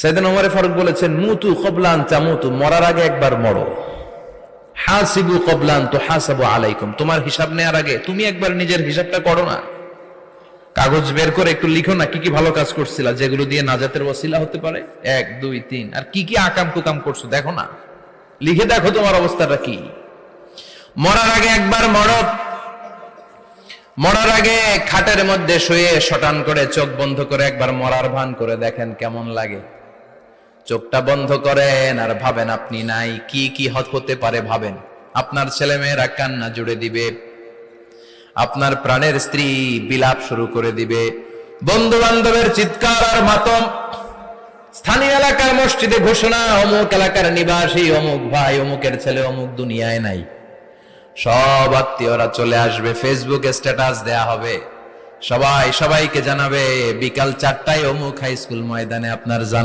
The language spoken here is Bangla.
সাইয়েদনা ওমর ফারুক বলেছেন, মুতু ক্বাবলা আন তামুতু, মরার আগে একবার মরো। হাসিবু ক্বাবলা আন তুহাসাবু আলাইকুম, তোমার হিসাব নেওয়ার আগে তুমি একবার নিজের হিসাবটা করো না। কাগজ বের করে একটু লিখো না কি কি ভালো কাজ করছিলা, যেগুলো দিয়ে নাজাতের ওসিলা হতে পারে, 1 2 3, আর কি কি আকাম কুকাম করছো দেখো না, লিখে দেখো তোমার অবস্থাটা কি। মরার আগে একবার মরো। মরার আগে খাটের মধ্যে শুয়ে শটান করে চোখ বন্ধ করে একবার মরার ভান করে দেখেন কেমন লাগে। চোখটা বন্ধ করেন আর ভাবেন আপনি নাই, কি কি হতে পারে ভাবেন। আপনার ছেলেমেয়েরা কান্না জুড়ে দিবে, আপনার প্রাণের স্ত্রী বিলাপ শুরু করে দিবে, বন্ধু বান্ধবের চিৎকার আর মাতম, স্থানীয় এলাকার মসজিদে ঘোষণা, অমুক এলাকার নিবাসী অমুক ভাই অমুকের ছেলে অমুক দুনিয়ায় নাই। সব আত্মীয়রা চলে আসবে, ফেসবুকে স্ট্যাটাস দেয়া হবে, সবাই সবাইকে জানাবে বিকাল 4টায় অমুক হাই স্কুল ময়দানে আপনার